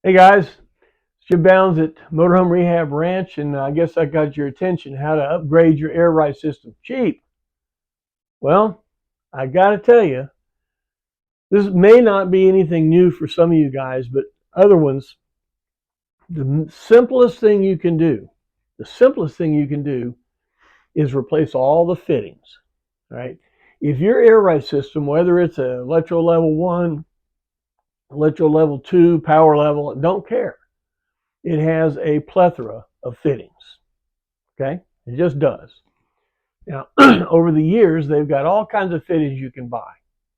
Hey guys, it's Jim Bounds at Motorhome Rehab Ranch, and I guess I got your attention how to upgrade your air ride system. Cheap. Well, I got to tell you, this may not be anything new for some of you guys, but other ones, the simplest thing you can do, is replace all the fittings, right? If your air ride system, whether it's a electro level 1, electro level 2, power level, don't care. It has a plethora of fittings. Okay, it just does. Now, over the years, they've got all kinds of fittings you can buy.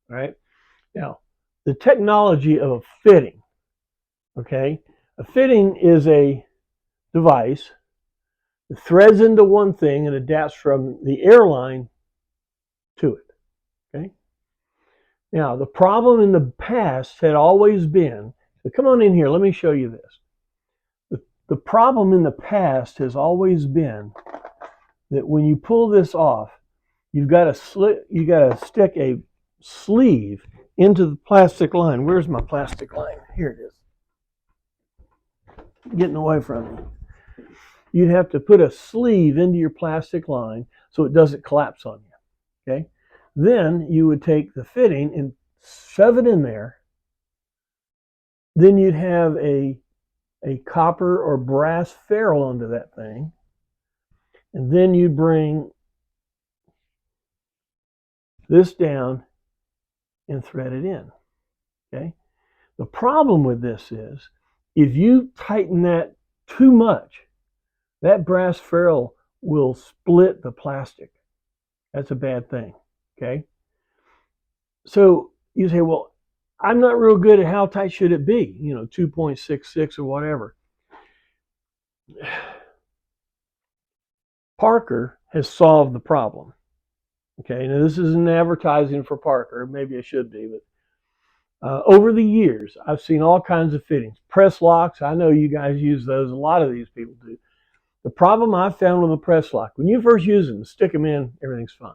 Right now, the technology of a fitting. Okay, a fitting is a device that threads into one thing and adapts from the airline to it. Okay. Now, the problem in the past had always been. So come on in here. Let me show you this. The problem in the past has always been that when you pull this off, you've got to stick a sleeve into the plastic line. Where's my plastic line? Here it is. Getting away from me. You'd have to put a sleeve into your plastic line so it doesn't collapse on you. Okay? Then you would take the fitting and shove it in there. Then you'd have a copper or brass ferrule onto that thing. And then you bring this down and thread it in. Okay. The problem with this is if you tighten that too much, that brass ferrule will split the plastic. That's a bad thing. Okay. So you say, well, I'm not real good at how tight should it be, 2.66 or whatever. Parker has solved the problem. Okay, now this isn't advertising for Parker. Maybe it should be, but over the years, I've seen all kinds of fittings. Press locks, I know you guys use those. A lot of these people do. The problem I found with a press lock, when you first use them, stick them in, everything's fine.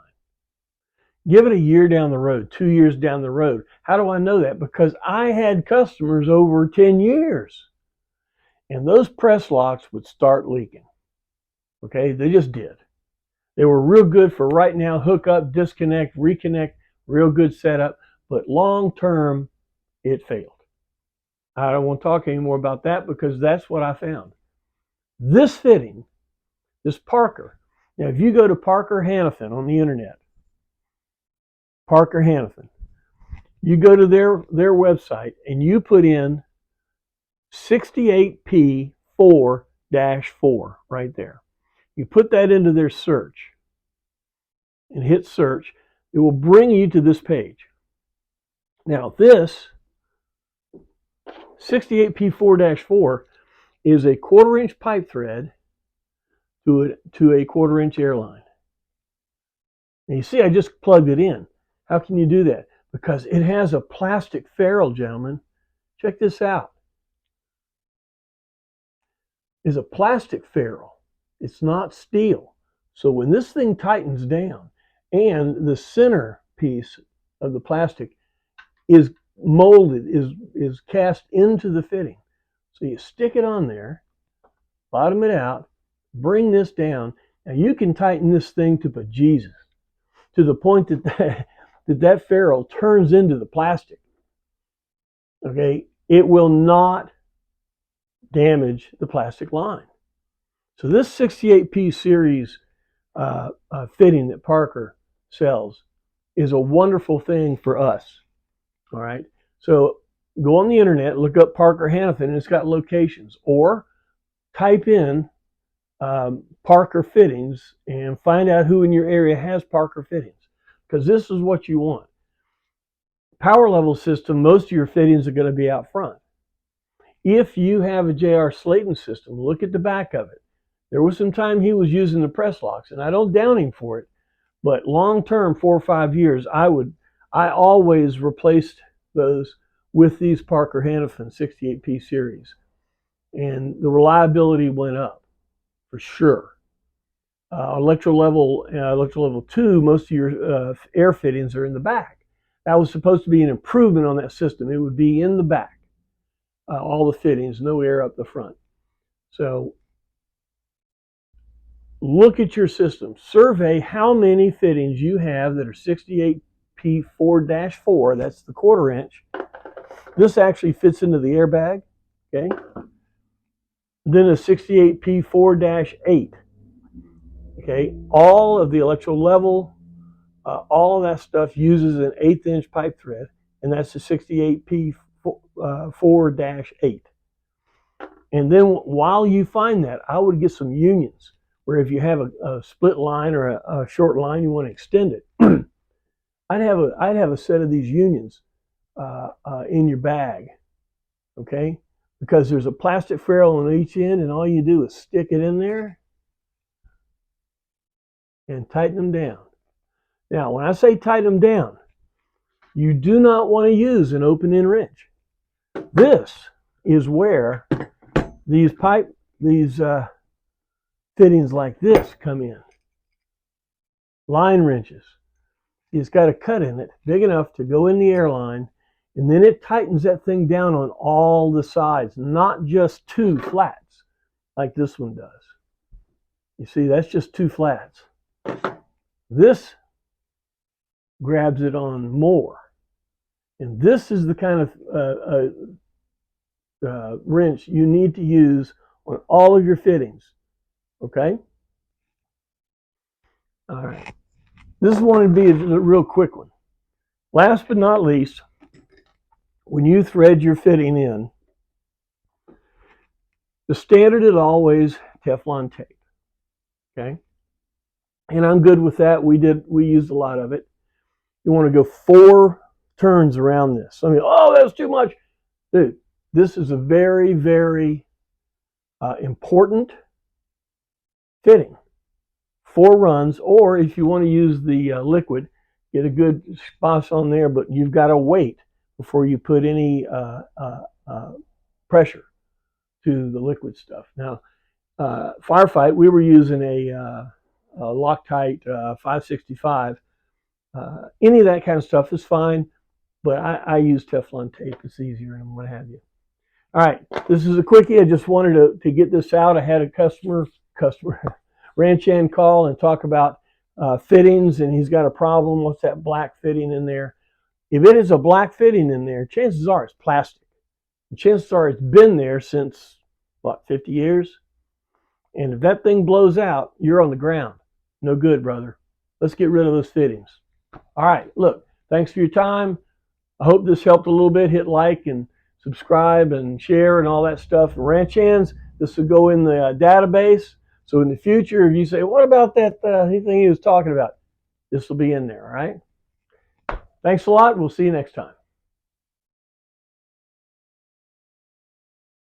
Give it a year down the road, 2 years down the road. How do I know that? Because I had customers over 10 years, and those press locks would start leaking. Okay, they just did. They were real good for right now, hook up, disconnect, reconnect, real good setup, but long term, it failed. I don't want to talk anymore about that because that's what I found. This fitting, this Parker, now if you go to Parker Hannifin on the internet, Parker Hannifin, you go to their website and you put in 68P4-4 right there. You put that into their search and hit search. It will bring you to this page. Now this 68P4-4 is a 1/4 inch pipe thread to a 1/4 inch airline. And you see I just plugged it in. How can you do that? Because it has a plastic ferrule, gentlemen. Check this out. It's a plastic ferrule. It's not steel. So when this thing tightens down and the center piece of the plastic is molded, is cast into the fitting. So you stick it on there, bottom it out, bring this down. Now you can tighten this thing to bejesus, to the point that ferrule turns into the plastic. Okay, it will not damage the plastic line. So this 68P series fitting that Parker sells is a wonderful thing for us. All right. So go on the internet, look up Parker Hannifin, and it's got locations. Or type in Parker Fittings and find out who in your area has Parker Fittings. Because this is what you want. Power level system, most of your fittings are going to be out front. If you have a J.R. Slayton system, look at the back of it. There was some time he was using the press locks, and I don't down him for it. But long term, 4 or 5 years, I always replaced those with these Parker Hannifin 68P series. And the reliability went up, for sure. Electro level 2, most of your air fittings are in the back. That was supposed to be an improvement on that system. It would be in the back. all the fittings, no air up the front. So look at your system. Survey how many fittings you have that are 68P4-4. That's the 1/4 inch. This actually fits into the airbag. Okay. Then a 68P4-8. Okay. All of the electrical level, all of that stuff uses an 1/8 inch pipe thread, and that's the 68P4-8. And then while you find that, I would get some unions where if you have a split line or a short line, you want to extend it. I'd have a set of these unions in your bag, okay? Because there's a plastic ferrule on each end, and all you do is stick it in there and tighten them down. Now, when I say tighten them down, you do not want to use an open-end wrench. This is where these fittings like this come in. Line wrenches. It's got a cut in it big enough to go in the airline, and then it tightens that thing down on all the sides, not just 2 flats like this one does. You see, that's just 2 flats. This grabs it on more. And this is the kind of wrench you need to use on all of your fittings. Okay? All right. This one would be a real quick one. Last but not least, when you thread your fitting in, the standard is always Teflon tape. Okay? And I'm good with that. We used a lot of it. You want to go 4 turns around this. I mean, oh, that's too much. Dude, this is a very, very important fitting. 4 runs, or if you want to use the liquid, get a good spots on there, but you've got to wait before you put any pressure to the liquid stuff. Now, Firefight, we were using a Loctite 565. Any of that kind of stuff is fine, but I use Teflon tape. It's easier and what have you. All right, this is a quickie. I just wanted to get this out. I had a customer ranch hand call and talk about fittings, and he's got a problem. What's that black fitting in there? If it is a black fitting in there, chances are it's plastic. And chances are it's been there since, what, 50 years? And if that thing blows out, you're on the ground. No good, brother. Let's get rid of those fittings. All right, look, thanks for your time. I hope this helped a little bit. Hit like and subscribe and share and all that stuff. Ranch hands, this will go in the database. So in the future, if you say, what about that thing he was talking about? This will be in there, all right? Thanks a lot. We'll see you next time.